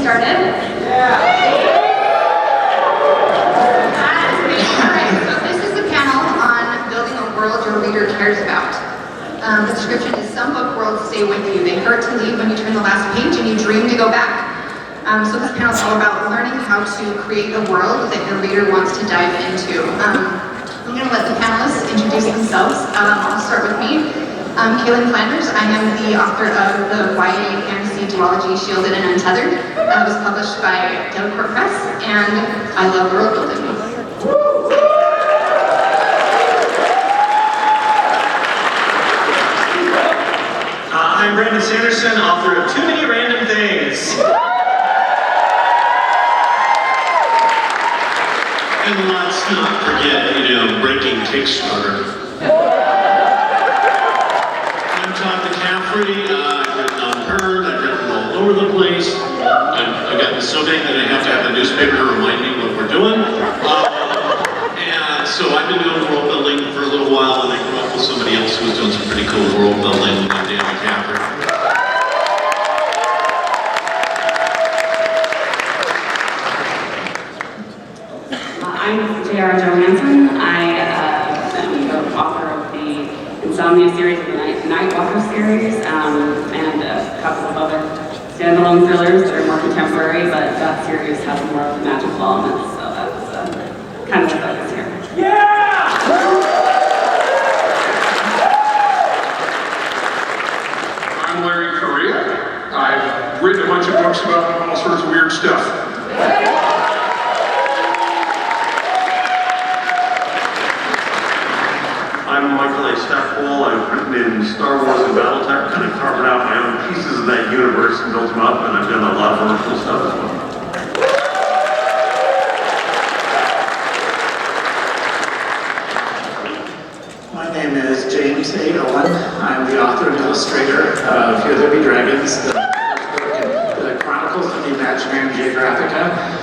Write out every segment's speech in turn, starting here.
started? Yeah. Alright, so this is the panel on building a world your reader cares about. The description is some book worlds stay with you. They hurt to leave when you turn the last page and you dream to go back. So this panel is all about learning how to create a world that your reader wants to dive into. I'm going to let the panelists introduce themselves. I'll start with me. Kaylynn Flanders. I am the author of the YA fantasy duology Shielded and Untethered. That was published by Delcourt Press, and I love world building. I'm Sanderson, author of Too Many Random Things. And let's not forget, breaking Kickstarter. I'm Todd McCaffrey. I've written on Herd. I've written all over the place. I've gotten so big that I have to have the newspaper to remind me what we're doing. And so I've been doing world building for a little while, and I grew up with somebody else who was doing some pretty cool world building, named Dan McCaffrey. I'm Johansson. I am the author of the Insomnia series, of the Night Walker series, and a couple of other standalone thrillers that are more contemporary, but that series has more of the magical elements, so that's kind of the focus here. Yeah! I'm Corriea. I've written a bunch of books about all sorts of weird stuff. I'm Stackpole. I've written in Star Wars and Battletech, kind of carved out my own pieces of that universe and built them up, and I've done a lot of other cool stuff as well. My name is James A. Owen. I'm the author and illustrator of Here There Be Dragons, the Chronicles of the Imaginary Geographica.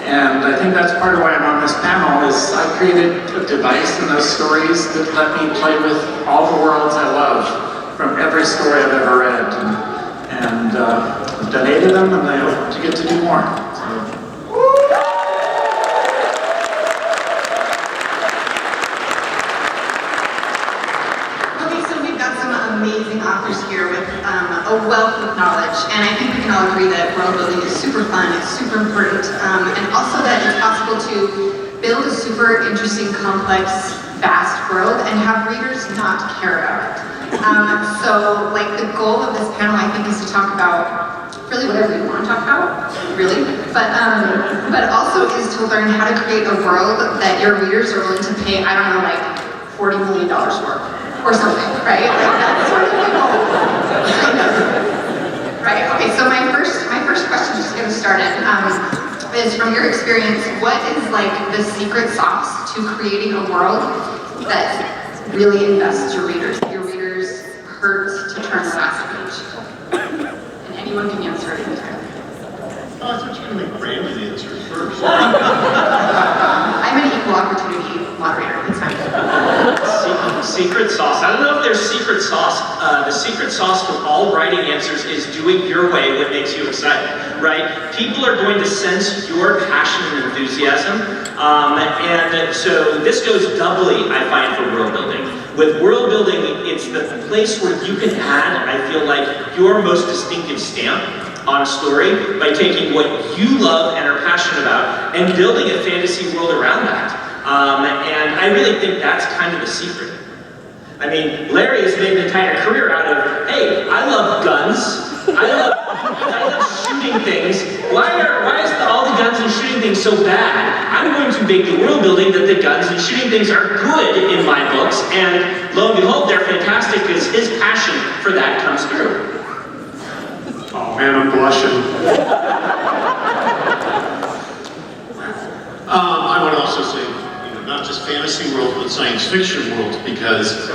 And I think that's part of why I'm on this panel, is I created a device in those stories that let me play with all the worlds I love from every story I've ever read. And I've done 8 of them, and I hope to get to do more. Okay, so we've got some amazing authors here with a wealth of knowledge, and I think we can all agree that world building is super fun, it's super important, and also that it's possible to build a super interesting, complex, vast world and have readers not care about it. So, the goal of this panel, I think, is to talk about really whatever you want to talk about, really, but also is to learn how to create a world that your readers are willing to pay, I don't know, $40 million for, or something, right? That's sort of the goal. Right, okay, so my first question, just to get us started, is from your experience, what is the secret sauce to creating a world that really invests your readers? Your readers hurt to turn the last page. And anyone can answer it anytime. Oh, I thought you were going to make Brandon answer first. I'm an equal opportunity moderator, it's fine. Secret sauce. I don't know if there's secret sauce. The secret sauce to all writing answers is do it your way, what makes you excited, right? People are going to sense your passion and enthusiasm. And so this goes doubly, I find, for world building. With world building, it's the place where you can add, I feel like, your most distinctive stamp on a story by taking what you love and are passionate about and building a fantasy world around that. And I really think that's kind of the secret. I mean, Larry has made an entire career out of, hey, I love guns, I love shooting things. Why is all the guns and shooting things so bad? I'm going to make the world building that the guns and shooting things are good in my books, and lo and behold, they're fantastic because his passion for that comes through. Oh man, I'm blushing. I would also say, not just fantasy worlds, but science fiction worlds, because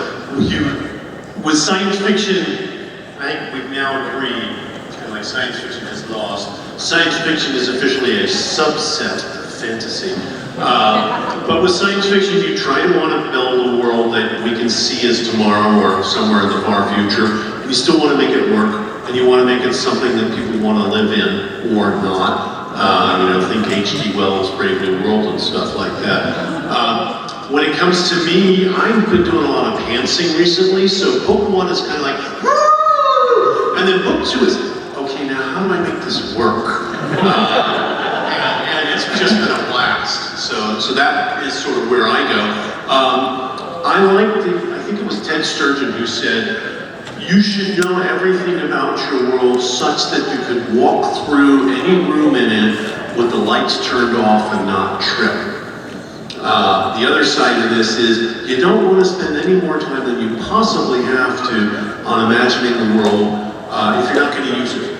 with science fiction, I think we've now agreed, it's kind of like science fiction has lost. Science fiction is officially a subset of fantasy. But with science fiction, you try to want to build a world that we can see as tomorrow or somewhere in the far future. We still want to make it work and you want to make it something that people want to live in or not. Think H.G. Wells' Brave New World and stuff like that. When it comes to me, I've been doing a lot of pantsing recently, so book 1 is kind of like, woo! And then book 2 is, okay, now how do I make this work? And it's just been a blast. So that is sort of where I go. I think it was Ted Sturgeon who said, you should know everything about your world such that you could walk through any room in it with the lights turned off and not trip. The other side of this is you don't want to spend any more time than you possibly have to on imagining the world if you're not going to use it.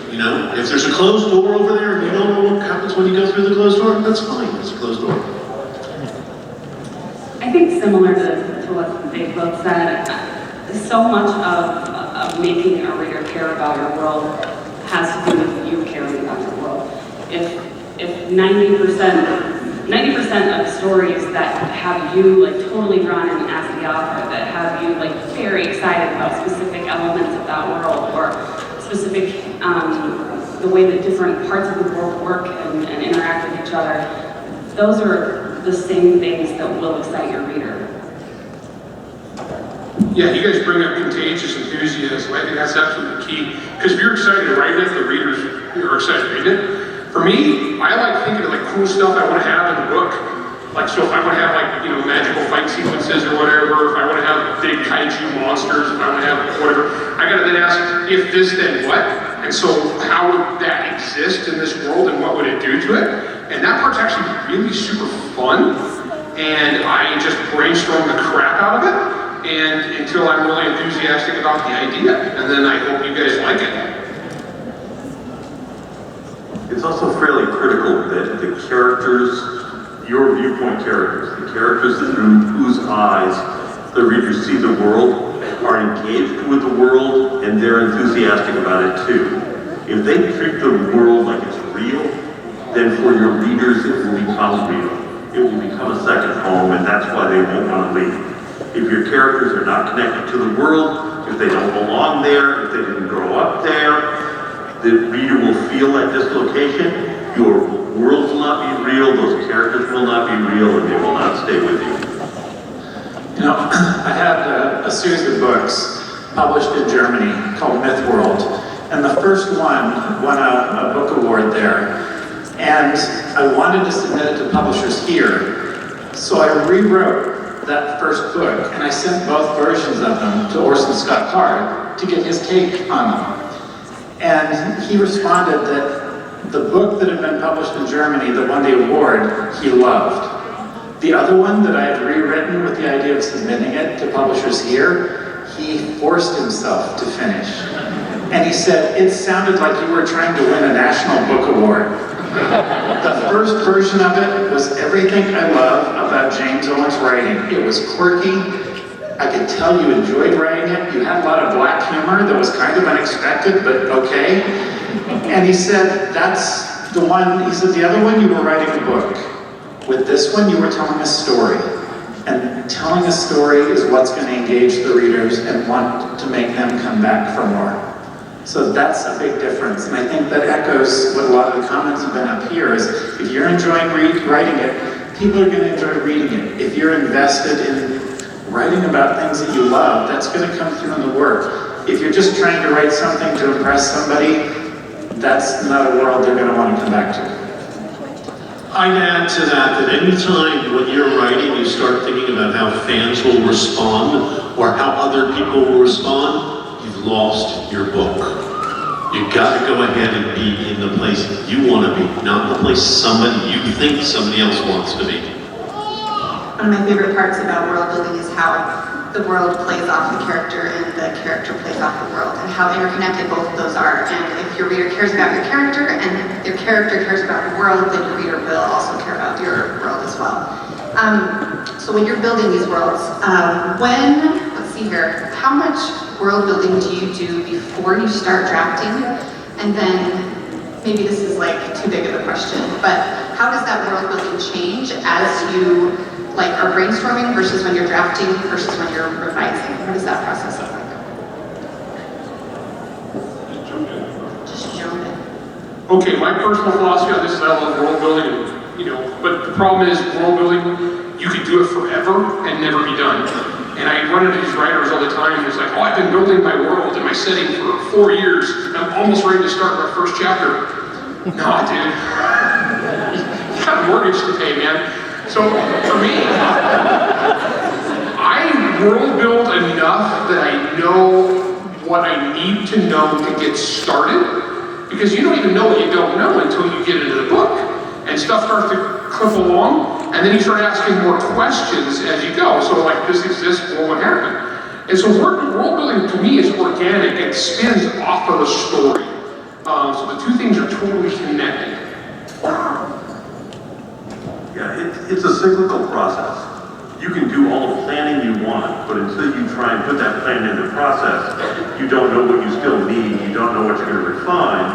If there's a closed door over there and you don't know what happens when you go through the closed door, that's fine. It's a closed door. I think similar to what they both said, so much of making a reader care about your world has to do with you caring about your world. If 90% of stories that have you totally drawn in as the author, that have you very excited about specific elements of that world or specific the way that different parts of the world work and interact with each other, those are the same things that will excite your reader. Yeah, you guys bring up contagious enthusiasm. I think that's absolutely key. Because if you're excited to write it, the readers are excited to read it. For me, I like thinking of cool stuff I want to have in the book. So if I want to have magical fight sequences or whatever, if I want to have big kaiju monsters, if I want to have whatever, I gotta then ask, if this, then what? And so how would that exist in this world and what would it do to it? And that part's actually really super fun. And I just brainstorm the crap out of it. And until I'm really enthusiastic about the idea, and then I hope you guys like it. It's also fairly critical that the characters, your viewpoint characters, the characters through whose eyes the readers see the world, are engaged with the world, and they're enthusiastic about it too. If they treat the world like it's real, then for your readers it will become real. It will become a second home, and that's why they won't want to leave. If your characters are not connected to the world, if they don't belong there, if they didn't grow up there, the reader will feel that dislocation. Your world will not be real, those characters will not be real, and they will not stay with you. I had a series of books published in Germany called Myth World, and the first one won a book award there. And I wanted to submit it to publishers here, so I rewrote that first book, and I sent both versions of them to Orson Scott Card to get his take on them. And he responded that the book that had been published in Germany that won the award, he loved. The other one that I had rewritten with the idea of submitting it to publishers here, he forced himself to finish. And he said, it sounded like you were trying to win a national book award. The first version of it was everything I love about James Owen's writing. It was quirky. I could tell you enjoyed writing it. You had a lot of black humor that was kind of unexpected, but okay. And he said, that's the one, he said, the other one you were writing a book. With this one, you were telling a story. And telling a story is what's going to engage the readers and want to make them come back for more. So that's a big difference, and I think that echoes what a lot of the comments have been up here, is if you're enjoying writing it, people are going to enjoy reading it. If you're invested in writing about things that you love, that's going to come through in the work. If you're just trying to write something to impress somebody, that's not a world they're going to want to come back to. I'd add to that anytime when you're writing, you start thinking about how fans will respond or how other people will respond, you've lost your book. You've got to go ahead and be in the place you want to be, not the place you think somebody else wants to be. One of my favorite parts about world building is how the world plays off the character and the character plays off the world, and how interconnected both of those are. And if your reader cares about your character and your character cares about the world, then your reader will also care about your world as well. So when you're building these worlds, let's see here, how much world building do you do before you start drafting? And then, maybe this is too big of a question, but how does that world building change as you are brainstorming versus when you're drafting versus when you're revising? What does that process look like? Okay, my personal philosophy on this is I love world building, and, but the problem is world building, you could do it forever and never be done. And I run into these writers all the time, and it's like, oh, I've been building my world and my setting for 4 years, and I'm almost ready to start my first chapter. No, dude. You got a mortgage to pay, man. So for me, I world build enough that I know what I need to know to get started, because you don't even know what you don't know until you get into the book, and stuff starts to clip along, and then you start asking more questions as you go. So like, this exists, well, what happened? And so world building to me is organic. It spins off of a story. So the two things are totally connected. Yeah, it's a cyclical process. You can do all the planning you want, but until you try and put that plan into process, you don't know what you still need, you don't know what you're going to refine.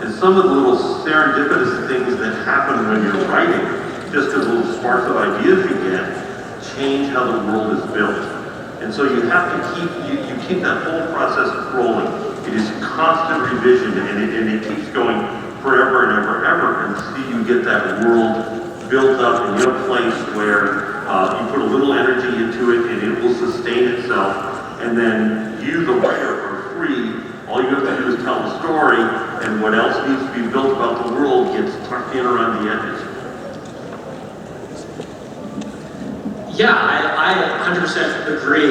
And some of the little serendipitous things that happen when you're writing, just as little sparks of ideas you get, change how the world is built. And so you have to keep that whole process rolling. It is constant revision, and it keeps going forever and ever, until you get that world built up in your place where you put a little energy into it and it will sustain itself, and then you, the writer, are free. All you have to do is tell the story, and what else needs to be built about the world gets tucked in around the edges. Yeah, I 100% agree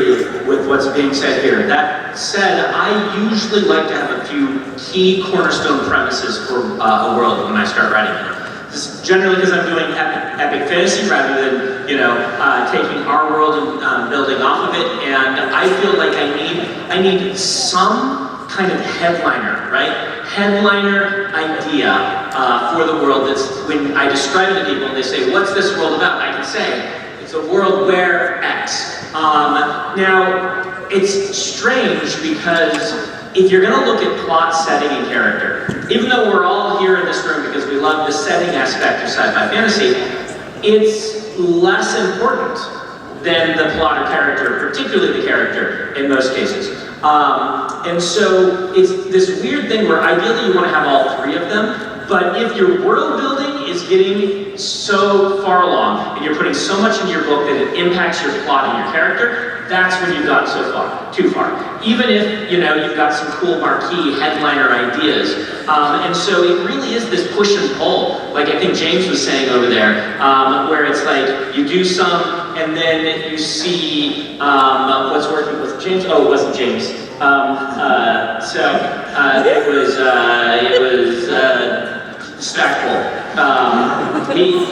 with what's being said here. That said, I usually like to have a few key cornerstone premises for a world when I start writing it. This is generally because I'm doing epic fantasy rather than, taking our world and building off of it. And I feel like I need some kind of headliner, right? Headliner idea for the world. That's when I describe it to people and they say, "What's this world about?" I can say, it's a world where X. Now, it's strange because if you're going to look at plot, setting, and character, even though we're all here in this room because we love the setting aspect of sci-fi fantasy, it's less important than the plot or character, particularly the character in most cases. And so it's this weird thing where ideally you want to have all three of them, but if your world building is getting so far along and you're putting so much into your book that it impacts your plot and your character, that's when you've gotten too far. Even if, you've got some cool marquee headliner ideas. And so it really is this push and pull, like I think James was saying over there, where it's like you do some and then you see what's working with James. Oh, it wasn't James. It was Stackpole.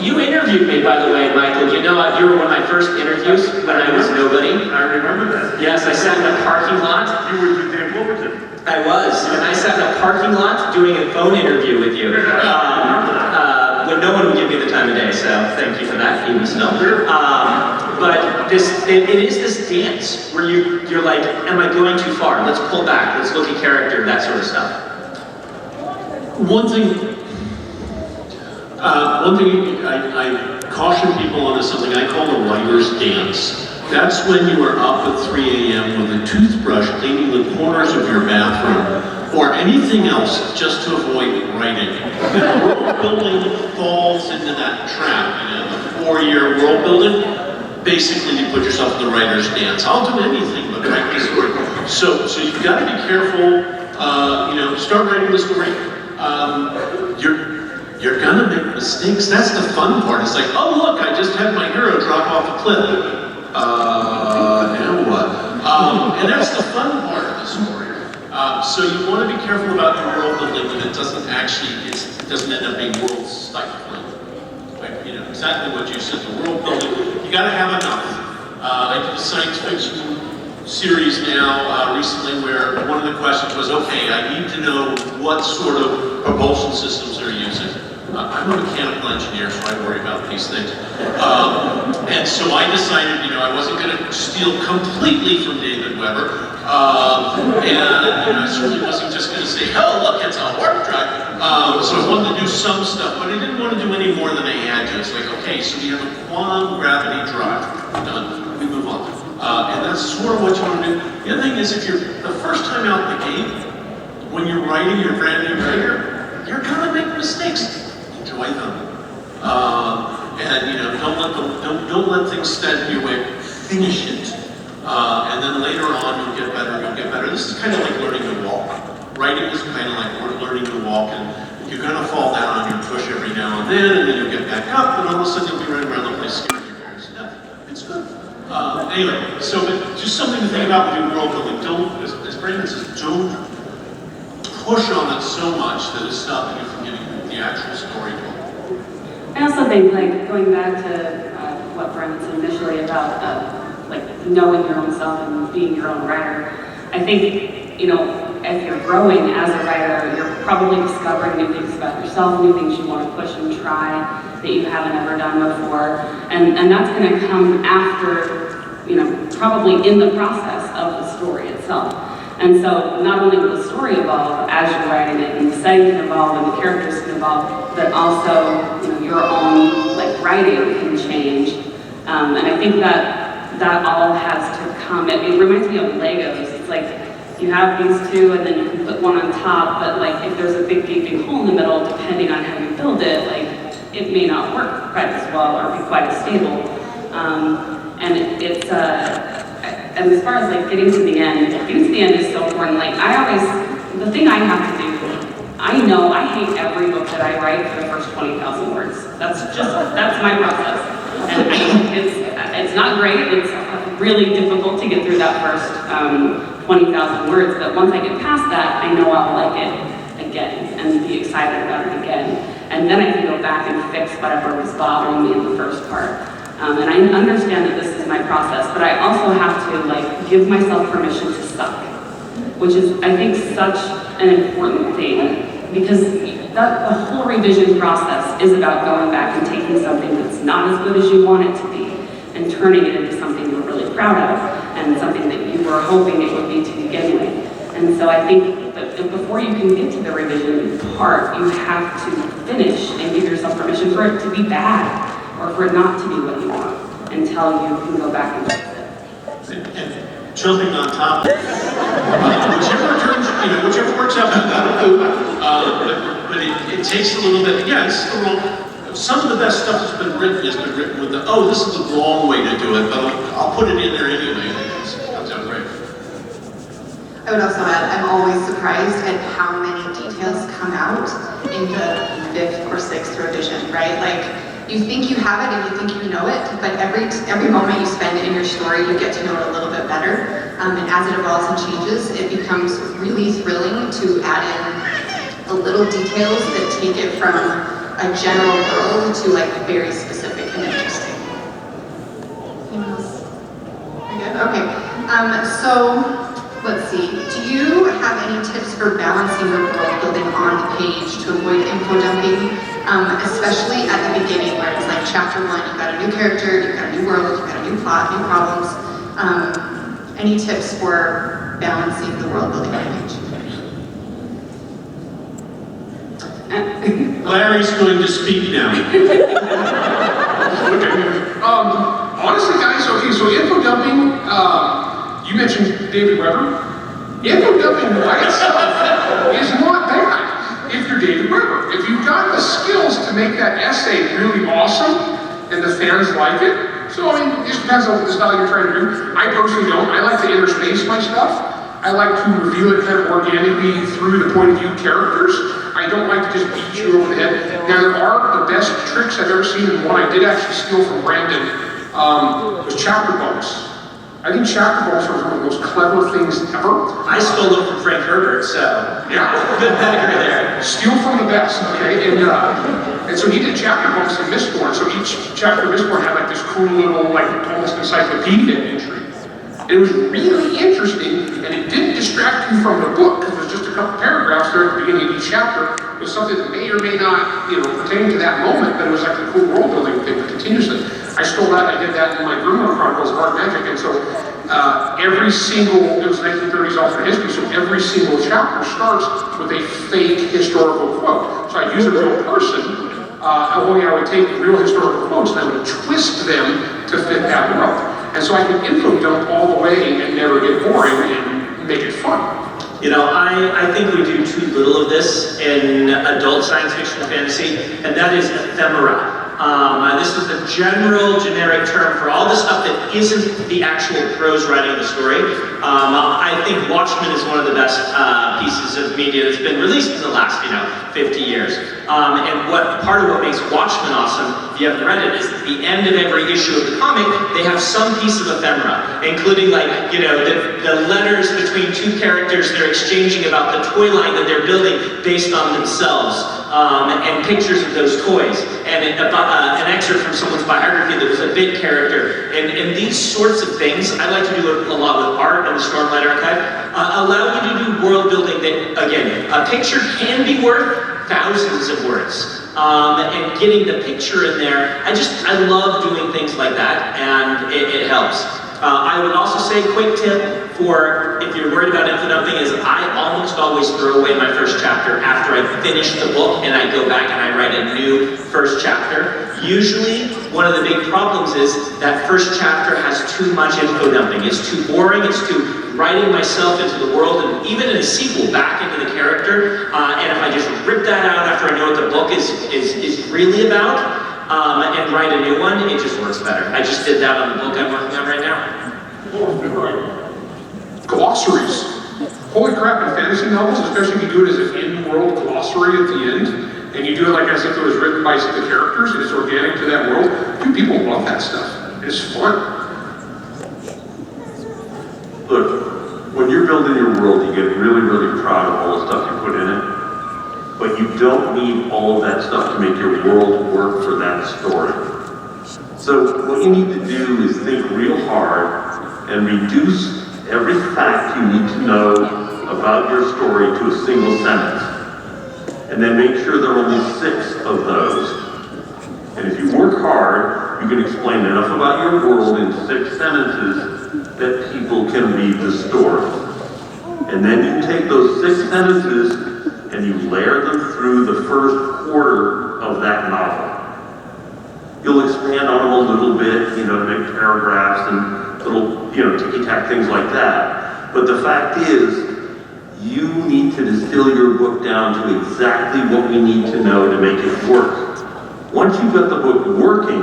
You interviewed me, by the way, Michael. You were one of my first interviews when I was nobody. I remember that. Yes, I sat in a parking lot. You were with Dan Wilberton. I was, and I sat in a parking lot doing a phone interview with you. When no one would give me the time of day, so thank you for that, even still. But it is this dance where you're like, am I going too far? Let's pull back, let's look at character, that sort of stuff. One thing I caution people on is something I call the writer's dance. That's when you are up at 3 a.m. with a toothbrush cleaning the corners of your bathroom or anything else just to avoid writing. World building falls into that trap. The 4-year world building, basically you put yourself in the writer's dance. I'll do anything but write this story. So you've got to be careful. Start writing the story. You're gonna make mistakes. That's the fun part. It's like, oh look, I just had my hero drop off a cliff. Now what? And that's the fun part of the story. So you want to be careful about your world building that it doesn't end up being world stifling. Right? Exactly what you said. The world building, you got to have enough. I did a science fiction series now recently where one of the questions was, okay, I need to know what sort of propulsion systems they're using. I'm a mechanical engineer, so I worry about these things. And so I decided, I wasn't going to steal completely from David Weber. And I certainly wasn't just going to say, oh, look, it's a warp drive. So I wanted to do some stuff, but I didn't want to do any more than I had to. It's like, okay, so we have a quantum gravity drive. Done. We move on. And that's sort of what you want to do. The other thing is, if you're the first time out the gate, when you're writing, you're a brand new writer, you're going to make mistakes. don't let things stand in your way. Finish it. And then later on, you'll get better, you'll get better. This is kind of like learning to walk. Writing is kind of like learning to walk, and you're going to fall down on your push every now and then you'll get back up, and all of a sudden you'll be running around the place scaring your parents to death. It's good. Anyway, so but just something to think about with your world building. Don't, as Brandon says, don't push on it so much that it's stopping you from getting the actual story told. I also think, like, going back to what Brandon said initially about like knowing your own self and being your own writer, I think, you know, if you're growing as a writer, you're probably discovering new things about yourself, new things you want to push and try that you haven't ever done before, and that's going to come after, you know, probably in the process of the story itself. And so not only will the story evolve as you're writing it, and the setting can evolve, and the characters can evolve, but also, you know, your own like writing can change. And I think that all has to come. It reminds me of Legos. It's like you have these two, and then you can put one on top. But like if there's a big gaping hole in the middle, depending on how you build it, like it may not work quite as well or be quite as stable. And and as far as like getting to the end, getting to the end is so important. Like the thing I have to do, I know I hate every book that I write for the first 20,000 words. That's my process. And it's not great, it's really difficult to get through that first 20,000 words, but once I get past that, I know I'll like it again and be excited about it again. And then I can go back and fix whatever was bothering me in the first part. And I understand that this is my process, but I also have to like give myself permission to suck, which is, I think, such an important thing, because the whole revision process is about going back and taking something that's not as good as you want it to be and turning it into something you're really proud of and something that you were hoping it would be to begin with. And so I think that before you can get to the revision part, you have to finish and give yourself permission for it to be bad, or for it not to be what you want, until you can go back and fix it. And jumping on top, whichever works out, that'll do. But it takes a little bit. Yeah, it's the wrong. Some of the best stuff that's been written has been written with the, oh, this is the wrong way to do it, but I'll put it in there anyway. It comes out great. I would also add, I'm always surprised at how many details come out in the 5th or 6th revision, right? Like, you think you have it and you think you know it, but every moment you spend in your story, you get to know it a little bit better. And as it evolves and changes, it becomes really thrilling to add in the little details that take it from a general world to like very specific and interesting. Anyone else? We're good? Okay. So let's see. Do you have any tips for balancing your world building on the page to avoid info dumping? Especially at the beginning where it's like chapter 1, you've got a new character, you've got a new world, you've got a new plot, new problems. Any tips for balancing the world building on the page? Larry's going to speak now. Okay. Honestly, guys, okay, so info dumping, you mentioned David Weber. Info dumping by itself is not bad if you're David Weber. If you've got the skills to make that essay really awesome and the fans like it, so I mean, it just depends on the style you're trying to do. I personally don't. I like to interspace my stuff. I like to reveal it kind of organically through the point of view characters. I don't like to just beat you over the head. Now, there are the best tricks I've ever seen, and one I did actually steal from Brandon was chapter bumps. I think chapter bumps are one of the most clever things ever. I stole them from Frank Herbert, so Yeah. good pedigree there. Steal from the best, okay? And so he did chapter bumps in Mistborn. So each chapter of Mistborn had like this cool little, like almost encyclopedia entry. It was really interesting, and it didn't distract you from the book, because there's just a couple paragraphs there at the beginning of each chapter with something that may or may not, pertain to that moment, but it was like a cool world building thing that continuously. I stole that, I did that in my Grimoire Chronicles of Art Magic, and so every single, it was 1930s alternate history, so every single chapter starts with a fake historical quote. So I use a real person, only I would take real historical quotes and I would twist them to fit that world. And so I can info dump all the way and never get boring and make it fun. I think we do too little of this in adult science fiction and fantasy, and that is ephemera. This is the general, generic term for all the stuff that isn't the actual prose writing of the story. I think Watchmen is one of the best pieces of media that's been released in the last, 50 years. And part of what makes Watchmen awesome, if you haven't read it, is at the end of every issue of the comic, they have some piece of ephemera, including the letters between two characters they're exchanging about the toy line that they're building based on themselves, and pictures of those toys, and an excerpt from someone's biography that was a bit character. And these sorts of things, I like to do a lot with art and the Stormlight Archive, allow you to do world building that, again, a picture can be worth thousands of words. And getting the picture in there, I love doing things like that, and it helps. I would also say, quick tip for if you're worried about info dumping is I almost always throw away my first chapter after I finish the book and I go back and I write a new first chapter. Usually, one of the big problems is that first chapter has too much info dumping. It's too boring, it's too writing myself into the world, and even in a sequel, back into the character. And if I just rip that out after I know what the book is really about, and write a new one, it just works better. I just did that on the book I'm working on right now. Glossaries. Holy crap, in fantasy novels, especially if you do it as an in-world glossary at the end, and you do it like as if it was written by the characters, and it's organic to that world, people love that stuff. It's fun. Look, when you're building your world, you get really, really proud of all the stuff you put in it. But you don't need all of that stuff to make your world work for that story. So what you need to do is think real hard and reduce every fact you need to know about your story to a single sentence. And then make sure there are only 6 of those. And if you work hard, you can explain enough about your world in 6 sentences that people can read the story. And then you take those 6 sentences and you layer them through the first quarter of that novel. You'll expand on them a little bit, to make paragraphs and little, ticky-tack things like that. But the fact is, you need to distill your book down to exactly what we need to know to make it work. Once you've got the book working,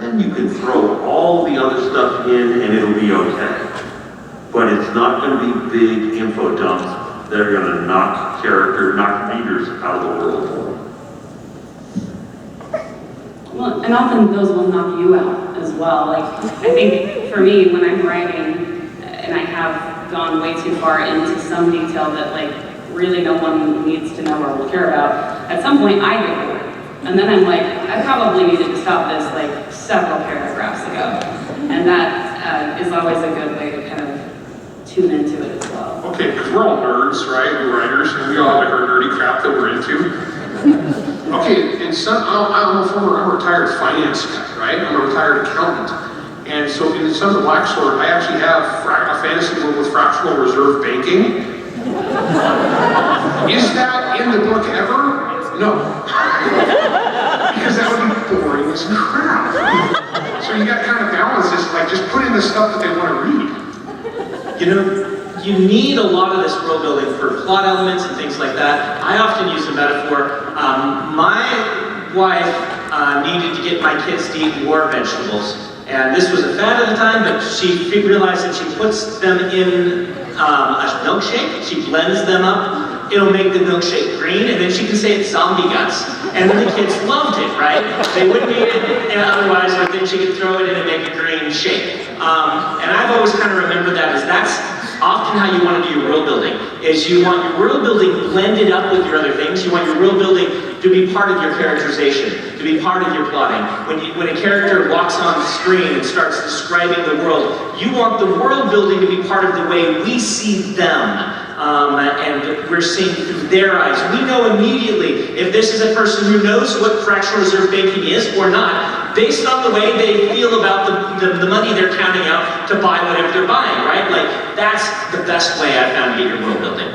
then you can throw all the other stuff in and it'll be okay. But it's not going to be big info dumps that are going to knock readers out of the world. Well, and often those will knock you out as well. I think for me, when I'm writing, and I have gone way too far into some detail that really no one needs to know or will care about, at some point I get bored. And then I'm like, I probably needed to stop this several paragraphs ago. And that is always a good way to kind of tune into it as well. Okay, because we're all nerds, right? We're writers, and we all have our nerdy crap that we're into. Okay, and I'm a retired finance guy, right? I'm a retired accountant. And so in Sons of Blacksword, I actually have a fantasy world with fractional reserve banking. Is that in the book ever? No. Because that would be boring as crap. So you got to kind of balance this, just put in the stuff that they want to read. You need a lot of this world building for plot elements and things like that. I often use a metaphor. My wife needed to get my kids to eat more vegetables. And this was a fad at the time, but she realized that she puts them in a milkshake, she blends them up, it'll make the milkshake green, and then she can say it's zombie guts. And then the kids loved it, right? They wouldn't eat it otherwise, but then she could throw it in and make a green shake. And I've always kind of remembered that as that's often how you want to do your world building, is you want your world building blended up with your other things. You want your world building to be part of your characterization, to be part of your plotting. When a character walks on the screen and starts describing the world, you want the world building to be part of the way we see them. And we're seeing through their eyes. We know immediately if this is a person who knows what fractional reserve banking is or not, based on the way they feel about the money they're counting out to buy whatever they're buying, right? That's the best way I found to get your world building.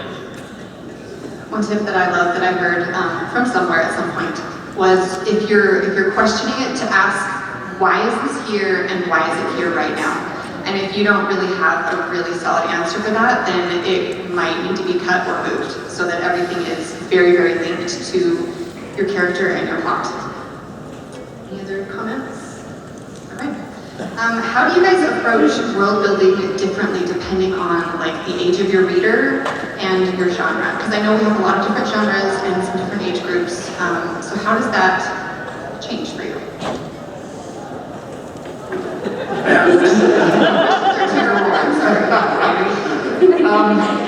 One tip that I love that I heard from somewhere at some point was if you're questioning it, to ask, why is this here and why is it here right now? And if you don't really have a really solid answer for that, then it might need to be cut or moved so that everything is very, very linked to your character and your plot. Any other comments? All right. How do you guys approach world building differently depending on like the age of your reader and your genre? Because I know we have a lot of different genres and some different age groups. So how does that change for you?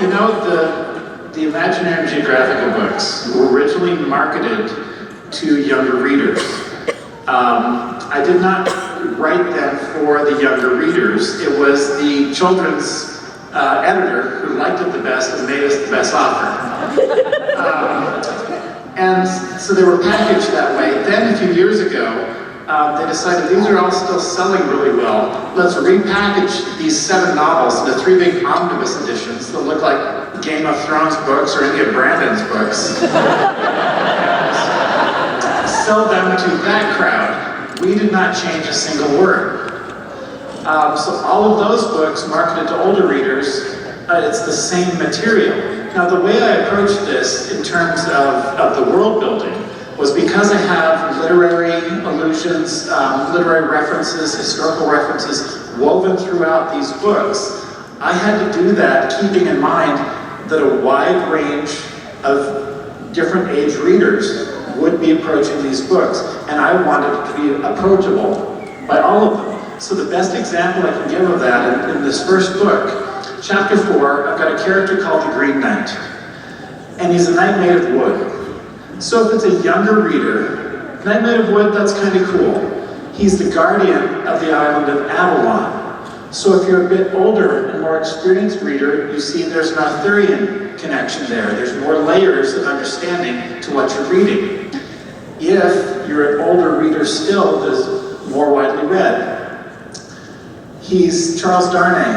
You know, the Imaginary and Geographica books were originally marketed to younger readers. I did not write them for the younger readers. It was the children's editor who liked it the best and made us the best offer. And so they were packaged that way. Then a few years ago, they decided these are all still selling really well. Let's repackage these 7 novels into 3 big omnibus editions that look like Game of Thrones books or any of Brandon's books. And sell them to that crowd. We did not change a single word. So all of those books marketed to older readers, it's the same material. Now the way I approach this in terms of the world building was because I have literary allusions, literary references, historical references woven throughout these books. I had to do that keeping in mind that a wide range of different age readers would be approaching these books, and I wanted it to be approachable by all of them. So the best example I can give of that in this first book, chapter 4, I've got a character called the Green Knight, and he's a knight made of wood. So if it's a younger reader, knight made of wood, that's kind of cool. He's the guardian of the island of Avalon. So if you're a bit older and more experienced reader, you see there's an Arthurian connection there. There's more layers of understanding to what you're reading. If you're an older reader still, that's more widely read. He's Charles Darnay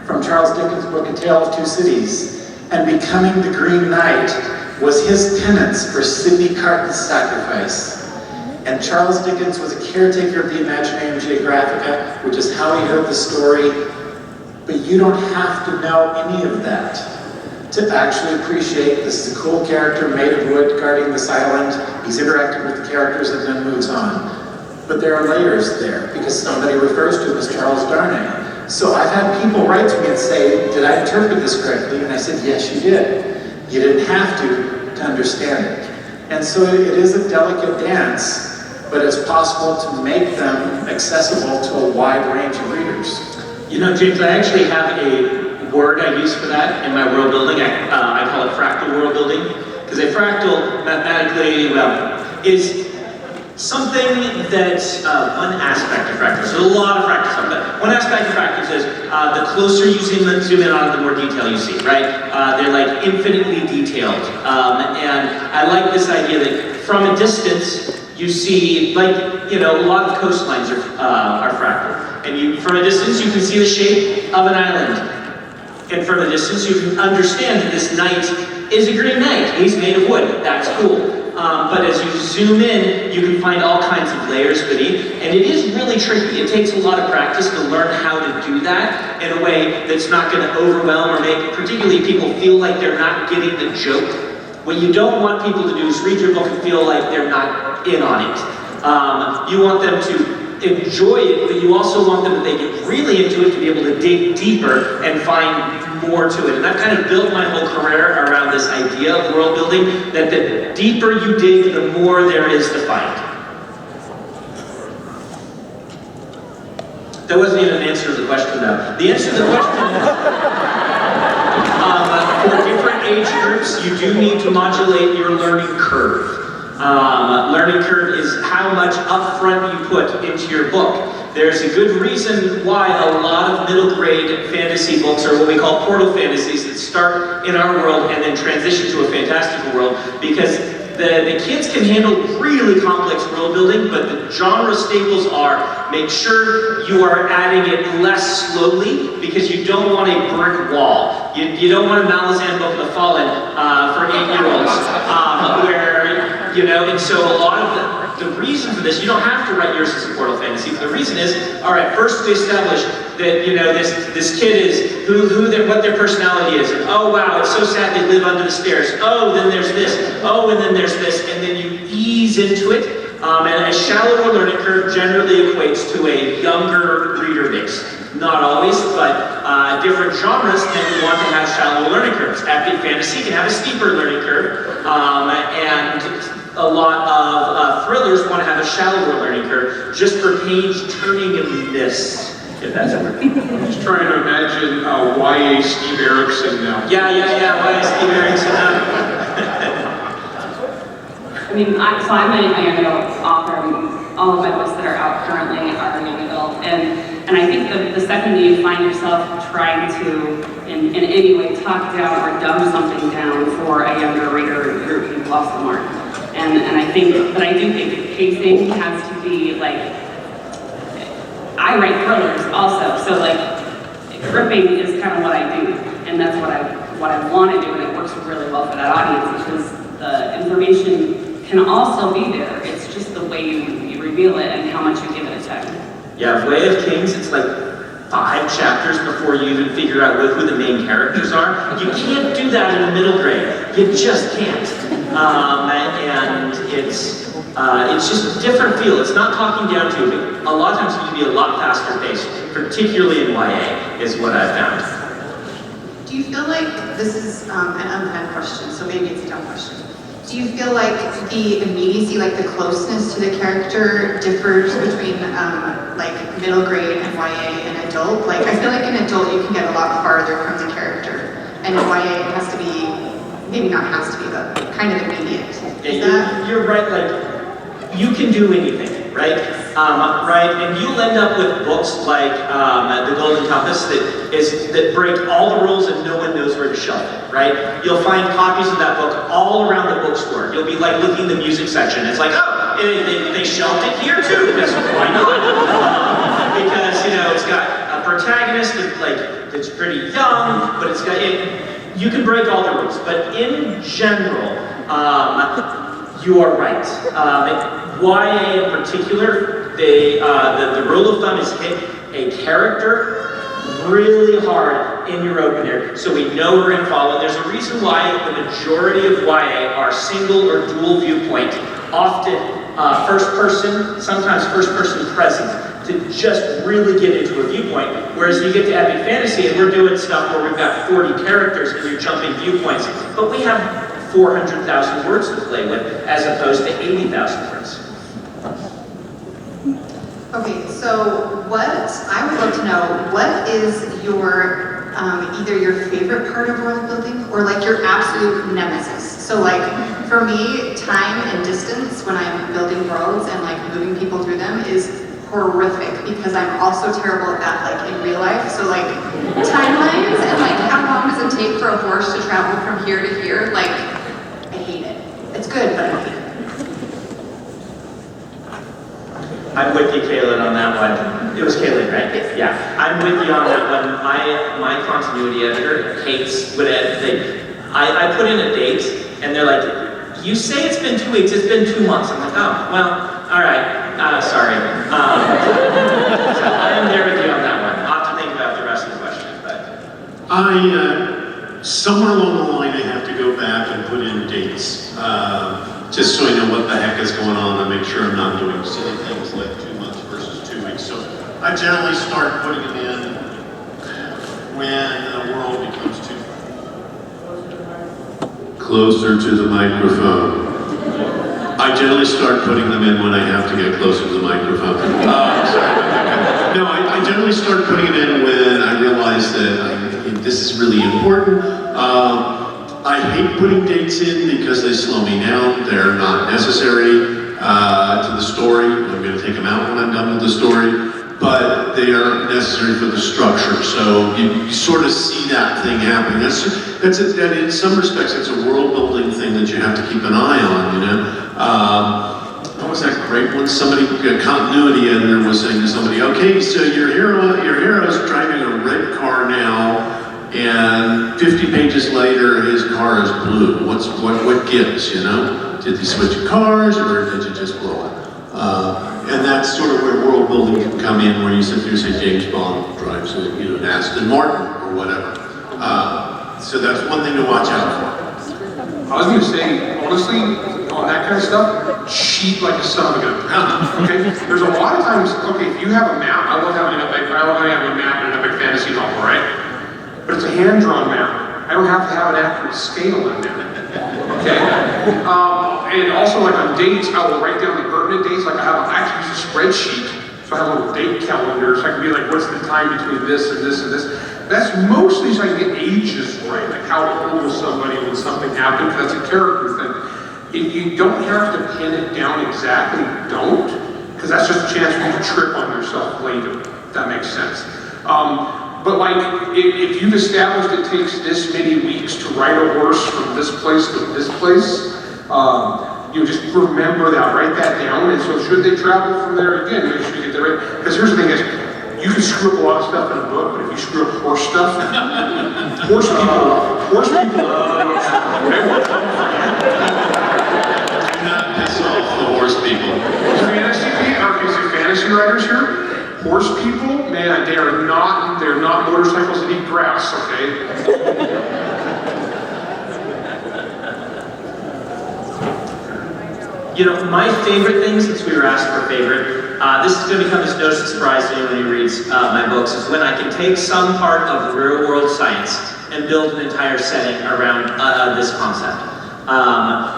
from Charles Dickens' book A Tale of Two Cities, and becoming the Green Knight was his penance for Sidney Carton's sacrifice. And Charles Dickens was a caretaker of the Imaginary and Geographica, which is how he heard the story. But you don't have to know any of that to actually appreciate this is a cool character made of wood guarding this island. He's interacting with the characters and then moves on. But there are layers there because somebody refers to him as Charles Darnay. So I've had people write to me and say, did I interpret this correctly? And I said, yes, you did. You didn't have to understand it. And so it is a delicate dance, but it's possible to make them accessible to a wide range of readers. You know, James, I actually have a word I use for that in my world building. I call it fractal world building, because a fractal, mathematically, is something that, one aspect of fractals, so a lot of fractals stuff, but one aspect of fractals is the closer you zoom in on it, the more detail you see, right? They're like infinitely detailed. And I like this idea that from a distance, you see, like, you know, a lot of coastlines are fractal. And from a distance, you can see the shape of an island. And from a distance, you can understand that this knight is a green knight. He's made of wood. That's cool. But as you zoom in, you can find all kinds of layers beneath. And it is really tricky. It takes a lot of practice to learn how to do that in a way that's not going to overwhelm or make particularly people feel like they're not getting the joke. What you don't want people to do is read your book and feel like they're not in on it. You want them to enjoy it, but you also want them, if they get really into it, to be able to dig deeper and find more to it. And I've kind of built my whole career around this idea of world building, that the deeper you dig, the more there is to find. That wasn't even an answer to the question, though. The answer to the question is, for different age groups, you do need to modulate your learning curve. Learning curve is how much upfront you put into your book. There's a good reason why a lot of middle grade fantasy books are what we call portal fantasies that start in our world and then transition to a fantastical world, because the kids can handle really complex world building, but the genre staples are make sure you are adding it less slowly, because you don't want a brick wall. You don't want a Malazan Book of the Fallen for 8-year-olds, where, you know, and so a lot of the reason for this, you don't have to write yours as a portal fantasy. The reason is, all right, first we establish that, you know, this kid is what their personality is. And, oh wow, it's so sad they live under the stairs. Oh, then there's this. Oh, and then there's this. And then you ease into it. And a shallower learning curve generally equates to a younger reader base. Not always, but different genres tend to want to have shallow learning curves. Epic fantasy can have a steeper learning curve, and a lot of thrillers want to have a shallower learning curve, just for page turningness, if that's a word. I'm just trying to imagine YA Steve Erickson now. Yeah, YA Steve Erickson. I mean, I'm a young adult author. All of my books that are out currently are young adult, and I think the second that you find yourself trying to, in any way, talk down or dumb something down for a younger reader, you've lost the mark. And I do think pacing has to be like, I write thrillers also, so like, gripping is kind of what I do, and that's what I want to do, and it works really well for that audience because the information can also be there. It's just the way you reveal it and how much you give it a time. Yeah, Way of Kings, it's like 5 chapters before you even figure out who the main characters are. You can't do that in a middle grade. You just can't. And it's just a different feel. It's not talking down to you. A lot of times you can be a lot faster paced, particularly in YA, is what I've found. Do you feel like this is an unplanned question, so maybe it's a dumb question. Do you feel like the immediacy, like the closeness to the character differs between like middle grade and YA and adult? Like I feel like in adult you can get a lot farther from the character, and in YA it has to be, maybe not has to be, but kind of immediate. You're right, like you can do anything, right? And you'll end up with books like The Golden Compass that break all the rules and no one knows where to shelf it, right? You'll find copies of that book all around the bookstore. You'll be like looking in the music section. It's like, oh, they shelved it here too, because why not? Because, it's got a protagonist that's pretty young, but it's got, you can break all the rules. But in general, you are right. YA in particular, the rule of thumb is hit a character really hard in your opener, so we know we're going to follow. There's a reason why the majority of YA are single or dual viewpoint, often first person, sometimes first person present, to just really get into a viewpoint. Whereas you get to epic fantasy and we're doing stuff where we've got 40 characters and you're jumping viewpoints, but we have 400,000 words to play with as opposed to 80,000 words. Okay, so I would love to know, what is your, either your favorite part of world building or like your absolute nemesis? So like, for me, time and distance when I'm building worlds and like moving people through them is horrific because I'm also terrible at that like in real life. So like, timelines and like how long does it take for a horse to travel from here to here? Like, I hate it. It's good, but I hate it. I'm with you, Kaylynn, on that one. It was Kaylynn, right? Yeah. I'm with you on that one. My continuity editor hates when I put in a date, and they're like, you say it's been 2 weeks, it's been 2 months. I'm like, oh, well, all right, sorry. So I am there with you on that one. I'll have to think about the rest of the questions, but. Somewhere along the line, I have to go back and put in dates, just so I know what the heck is going on and make sure I'm not doing silly things like 2 months versus 2 weeks. So I generally start putting them in when the world becomes too closer to the microphone. I generally start putting them in when I have to get closer to the microphone. Sorry. No, I generally start putting it in when I realize that this is really important. I hate putting dates in because they slow me down. They're not necessary to the story. I'm going to take them out when I'm done with the story, but they are necessary for the structure. So you sort of see that thing happening. That in some respects, it's a world building thing that you have to keep an eye on. What was that great one? Somebody, a continuity editor was saying to somebody, okay, so your hero's driving a red car now, and 50 pages later, his car is blue. What gives, Did they switch cars, or did you just blow it? And that's sort of where world building can come in, where you sit there and say James Bond drives an Aston Martin, or whatever. So that's one thing to watch out for. I was going to say, honestly, on that kind of stuff, cheat like a son of a gun. Okay? There's a lot of times, okay, if you have a map, I love having a map in an epic fantasy novel, right? But it's a hand-drawn map. I don't have to have an accurate scale in there. Okay? And also, like on dates, I will write down the pertinent dates. Like I actually use a spreadsheet, so I have a little date calendar, so I can be like, what's the time between this and this and this? That's mostly so I can get ages right, like how old was somebody when something happened, because that's a character thing. If you don't have to pin it down exactly, don't, because that's just a chance for you to trip on yourself later, if that makes sense. But like, if you've established it takes this many weeks to ride a horse from this place to this place, you just remember that, write that down, and so should they travel from there again, make sure you get there right. Because here's the thing is, you can screw up a lot of stuff in a book, but if you screw up horse stuff, horse people, Do not piss off the horse people. Fantasy writers here, horse people, man, they're not motorcycles that eat grass, okay? You know, my favorite thing, since we were asked for a favorite, this is going to become as no surprise to anyone who reads my books, is when I can take some part of real world science and build an entire setting around this concept.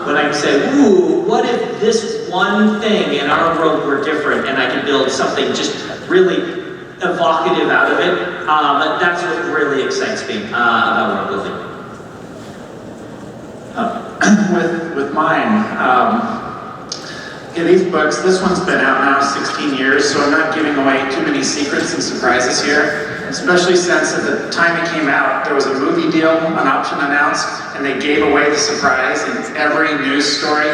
When I can say, ooh, what if this one thing in our world were different, and I can build something just really evocative out of it, that's what really excites me about world building. With mine, in these books, this one's been out now 16 years, so I'm not giving away too many secrets and surprises here, especially since at the time it came out, there was a movie deal, an option announced, and they gave away the surprise in every news story.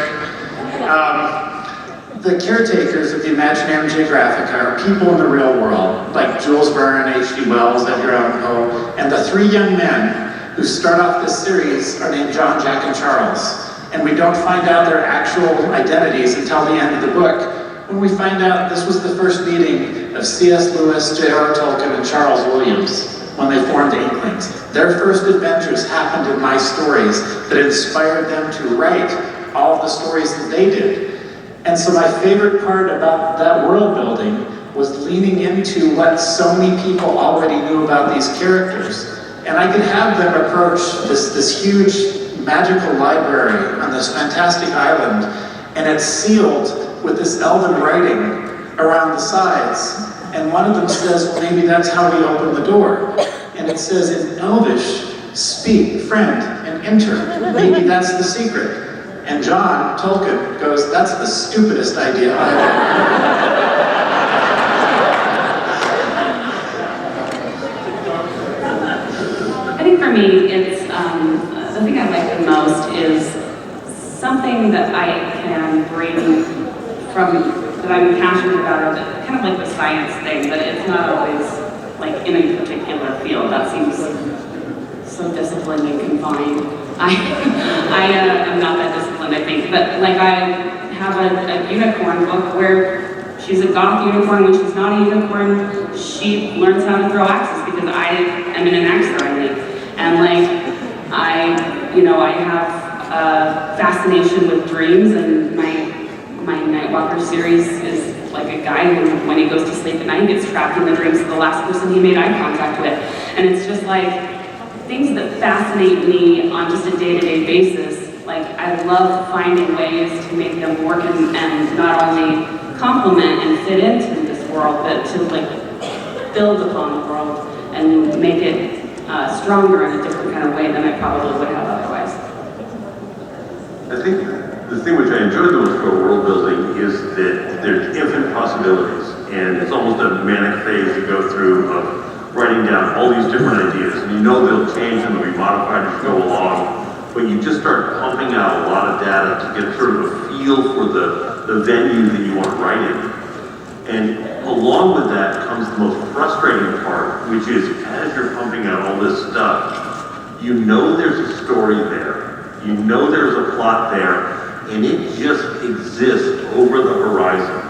The caretakers of the Imaginarium Geographica are people in the real world, like Jules Verne, H.G. Wells, Edgar Allan Poe, and the three young men who start off this series are named John, Jack, and Charles. And we don't find out their actual identities until the end of the book, when we find out this was the first meeting of C.S. Lewis, J.R. Tolkien, and Charles Williams when they formed Inklings. Their first adventures happened in my stories that inspired them to write all the stories that they did. And so my favorite part about that world building was leaning into what so many people already knew about these characters. And I could have them approach this huge magical library on this fantastic island, and it's sealed with this elven writing around the sides. And one of them says, well, maybe that's how we open the door. And it says in Elvish, speak, friend, and enter. Maybe that's the secret. And John, Tolkien, goes, that's the stupidest idea I've ever heard. I think for me, it's the thing I like the most is something that I can bring from, that I'm passionate about, kind of like the science thing, but it's not always like in a particular field. That seems so disciplined and confined. I'm not that disciplined, I think, but like I have a unicorn book where she's a goth unicorn. When she's not a unicorn, she learns how to throw axes because I am in an axe throwing league. And like, I have a fascination with dreams, and my Nightwalker series is like a guy who, when he goes to sleep at night, gets trapped in the dreams of the last person he made eye contact with. And it's just like, things that fascinate me on just a day-to-day basis. Like, I love finding ways to make them work and not only complement and fit into this world, but to like build upon the world and make it stronger in a different kind of way than I probably would have otherwise. I think the thing which I enjoy the most about world building is that there's infinite possibilities, and it's almost a manic phase to go through of writing down all these different ideas, and you know they'll change and they'll be modified as you go along, but you just start pumping out a lot of data to get sort of a feel for the venue that you want to write in. And along with that comes the most frustrating part, which is as you're pumping out all this stuff, you know there's a story there, you know there's a plot there, and it just exists over the horizon.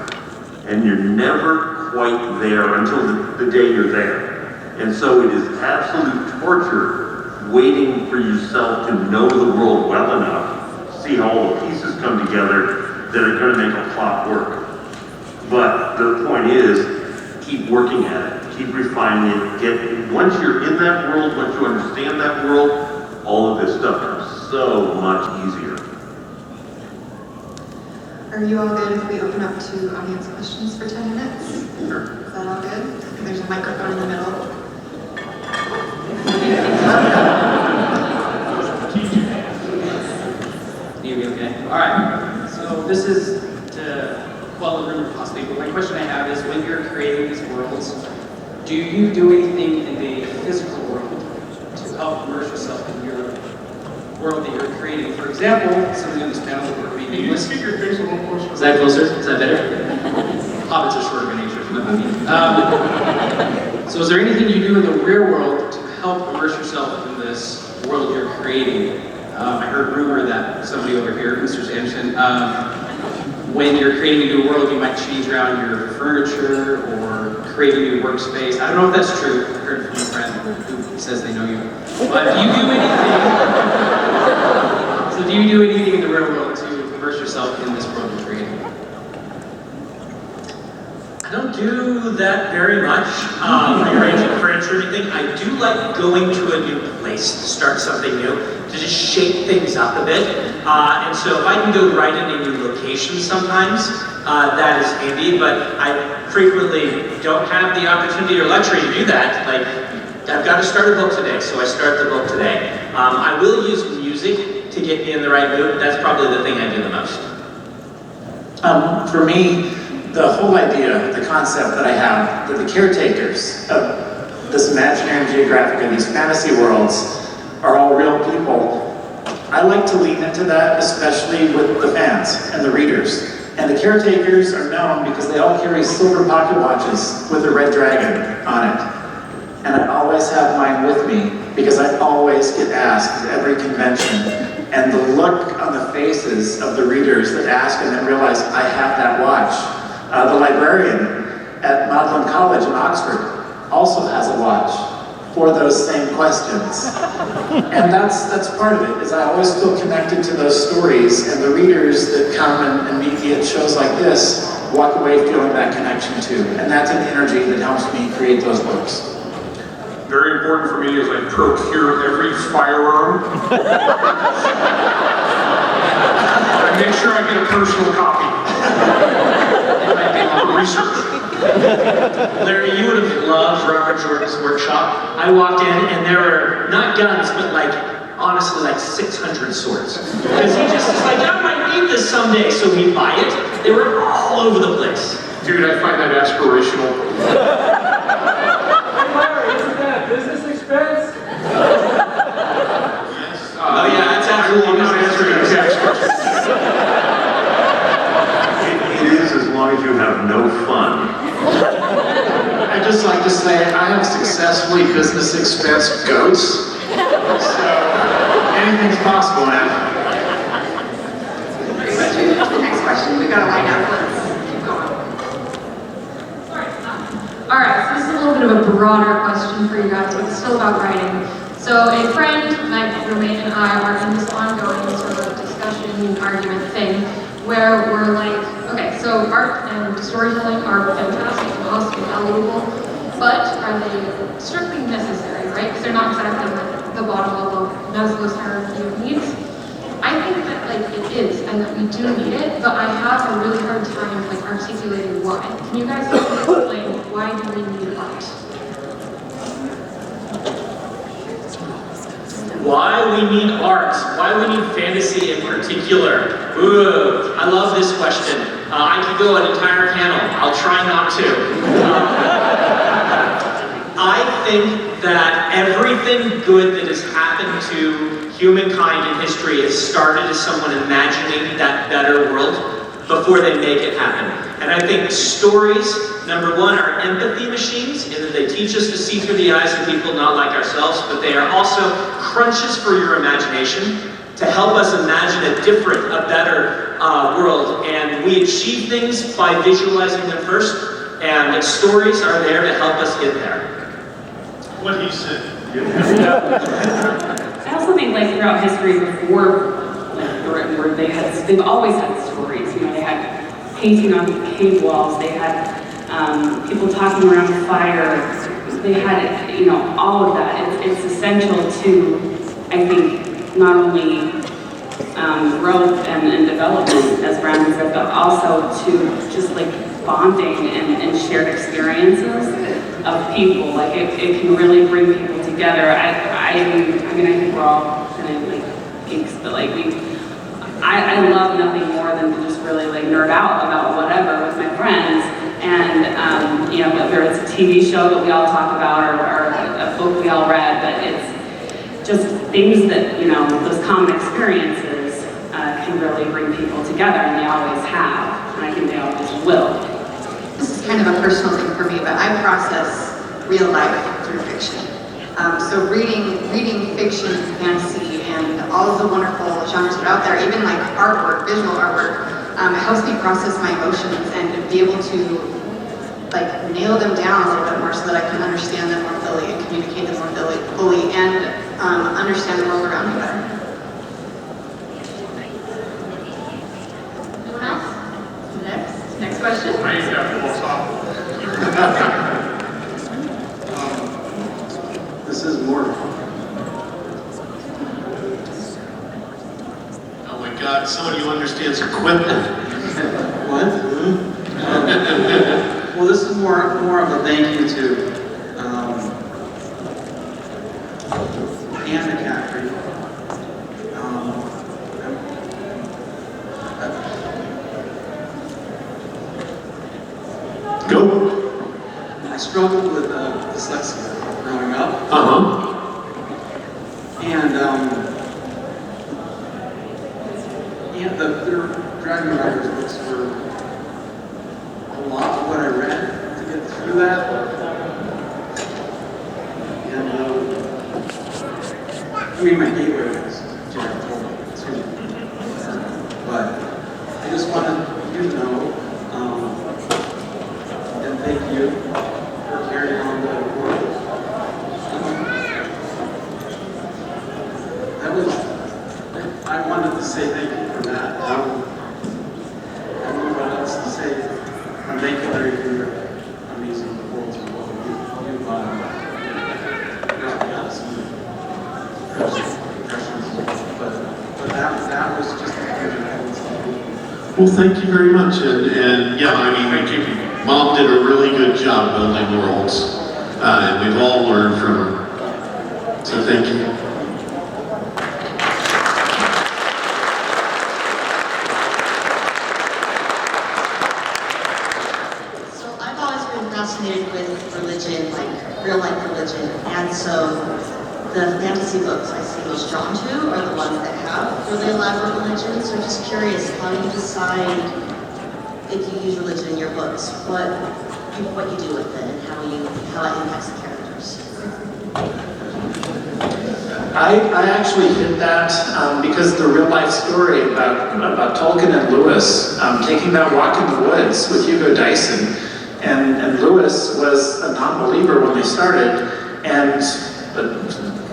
And you're never quite there until the day you're there. And so it is absolute torture waiting for yourself to know the world well enough, see how all the pieces come together, that are going to make a plot work. But the point is, keep working at it, keep refining it. Once you're in that world, once you understand that world, all of this stuff comes so much easier. Are you all good if we open up to audience questions for 10 minutes? Sure. Is that all good? There's a microphone in the middle. You okay? All right. So this is to quell the rumor possibly, but my question I have is, when you're creating these worlds, do you do anything in the physical world to help immerse yourself in your world that you're creating? For example, something on this panel that we're reading. Let's get your face a little closer. Is that closer? Is that better? Hobbits are short of nature from the movie. So is there anything you do in the real world to help immerse yourself in this world you're creating? I heard a rumor that somebody over here, Mr. Sanderson, when you're creating a new world, you might change around your furniture or create a new workspace. I don't know if that's true. I heard it from a friend who says they know you. But do you do anything? So do you do anything in the real world to immerse yourself in this world you're creating? I don't do that very much, rearranging furniture or anything. I do like going to a new place to start something new, to just shake things up a bit. And so if I can go right in a new location sometimes, that is handy, but I frequently don't have the opportunity or luxury to do that. Like, I've got to start a book today, so I start the book today. I will use music to get me in the right mood. That's probably the thing I do the most. For me, the whole idea, the concept that I have, that the caretakers of this imaginary geographic, of these fantasy worlds, are all real people. I like to lean into that, especially with the fans and the readers. And the caretakers are known because they all carry silver pocket watches with a red dragon on it. And I always have mine with me because I always get asked at every convention. And the look on the faces of the readers that ask and then realize I have that watch. The librarian at Magdalen College in Oxford also has a watch for those same questions. And that's part of it, is I always feel connected to those stories, and the readers that come and meet me at shows like this walk away feeling that connection too. And that's an energy that helps me create those books. Very important for me is I procure every firearm. I make sure I get a personal copy. Research. Larry, you would have loved Robert Jordan's workshop. I walked in and there were not guns, but like, honestly, like 600 swords. Because he just was like, I might need this someday, so we buy it. They were all over the place. Dude, I find that aspirational. Isn't that a business expense? Oh yeah, that's absolutely I'm not answering the tax question. It is as long as you have no fun. I'd just like to say I have successfully business expense goats. So anything's possible now. Next question, we got a line up, let's keep going. All right, so this is a little bit of a broader question for you guys, but it's still about writing. So a friend, my roommate, and I are in this ongoing sort of discussion, argument thing, where we're like, okay, so art and storytelling are fantastic and awesome and valuable, but are they strictly necessary, right? Because they're not exactly like the bottom level of Maslow's hierarchy of needs. I think that like it is, and that we do need it, but I have a really hard time like articulating why. Can you guys help me explain why do we need art? Why we need art, why we need fantasy in particular. Ooh, I love this question. I could go an entire panel. I'll try not to. I think that everything good that has happened to humankind in history has started as someone imagining that better world before they make it happen. And I think stories, number one, are empathy machines in that they teach us to see through the eyes of people not like ourselves, but they are also crunches for your imagination to help us imagine a different, a better world. And we achieve things by visualizing them first, and stories are there to help us get there. What he said. I also think like throughout history before like the written word, they've always had stories. You know, they had painting on cave walls, they had people talking around the fire, they had, you know, all of that. It's essential to, I think, not only growth and development, as Brandon said, but also to just like bonding and shared experiences of people. Like it can really bring people together. I mean, I think we're all kind of like geeks, but like I love nothing more than to just really like nerd out about whatever with my friends. And, you know, whether it's a TV show that we all talk about or a book we all read, but it's just things that, you know, those common experiences can really bring people together, and they always have, and I think they always will. This is kind of a personal thing for me, but I process real life through fiction. So reading fiction, fantasy, and all of the wonderful genres that are out there, even like artwork, visual artwork, it helps me process my emotions and be able to like nail them down a little bit more so that I can understand them more fully and communicate them more fully and understand the world around me better. Anyone else? Next question. I used to have philosophical. This is more. Oh my God, someone who understands equipment. What? Well, this is more of a thank you to Anne McCaffrey. Go. I struggled with dyslexia growing up. And their Dragon Riders books were a lot of what I read to get through that. And I mean, my gateway was Todd too. But I just wanted you to know, and thank you for carrying on the work. I wanted to say thank you for that. I don't know what else to say. And thank you for your amazing words and what you've brought me out some impressions. But that was just a huge influence. Well, thank you very much. And yeah, I mean, Mom did a really good job building worlds. And we've all learned from her. So thank you. Fascinated with religion, like real life religion, and so the fantasy books I see most drawn to are the ones that have really elaborate religion. So I'm just curious, how do you decide if you use religion in your books, what you do with it, and how it impacts the characters? I actually hit that because the real life story about Tolkien and Lewis taking that walk in the woods with Hugo Dyson. And Lewis was a non-believer when they started, and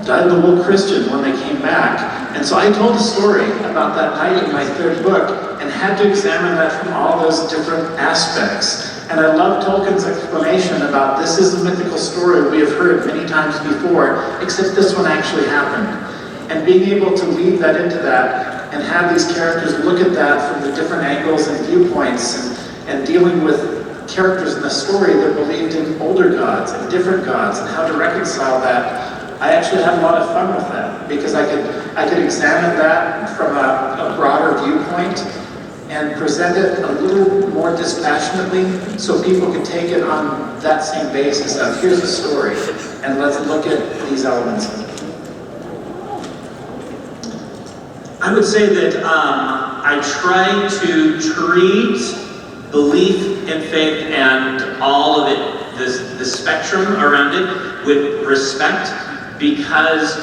died a little Christian when they came back. And so I told a story about that night in my third book, and had to examine that from all those different aspects. And I love Tolkien's explanation about this is a mythical story we have heard many times before, except this one actually happened. And being able to weave that into that, and have these characters look at that from the different angles and viewpoints, and dealing with characters in the story that believed in older gods and different gods and how to reconcile that. I actually had a lot of fun with that because I could examine that from a broader viewpoint and present it a little more dispassionately so people could take it on that same basis of here's a story and let's look at these elements. I would say that I try to treat belief in faith and all of it, the spectrum around it, with respect, because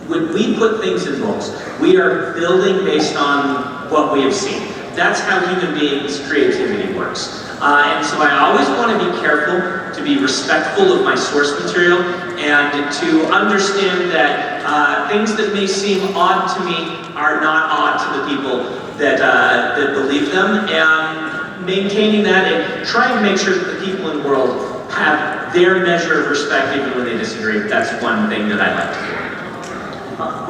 when we put things in books, we are building based on what we have seen. That's how human beings' creativity works. And so I always want to be careful to be respectful of my source material and to understand that things that may seem odd to me are not odd to the people that believe them, and maintaining that and trying to make sure that the people in the world have their measure of respect even when they disagree. That's one thing that I like to do.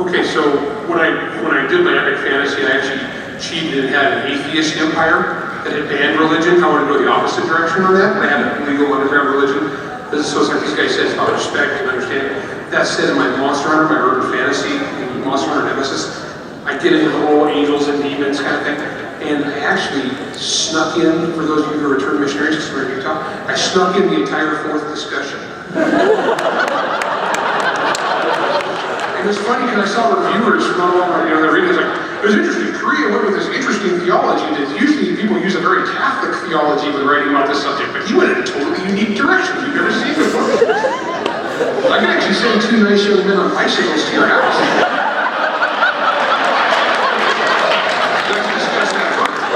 Okay, so when I did my epic fantasy, I actually cheated and had an atheist empire that had banned religion. I wanted to go the opposite direction on that, and I had a legal underground religion. So it's like this guy says about respect and understanding. That said, in my Monster Hunter, my urban fantasy, Monster Hunter Nemesis, I get into the whole angels and demons kind of thing. And I actually snuck in, for those of you who are return missionaries, because we're in Utah, I snuck in the entire fourth discussion. And it's funny because I saw reviewers from all over, they're reading, it's like, it was interesting. Corriea went with this interesting theology that usually people use a very Catholic theology when writing about this subject, but he went in a totally unique direction you've never seen before. I can actually send 2 nice young men on bicycles to your house. Let's discuss that further.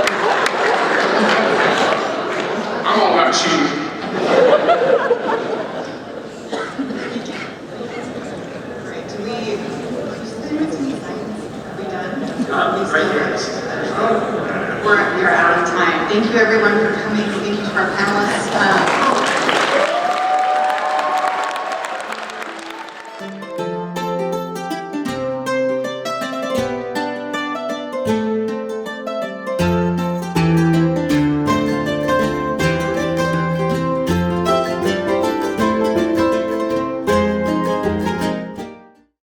I'm all about cheating. Right, do we done? Right here. We're out of time. Thank you everyone for coming. Thank you to our panelists.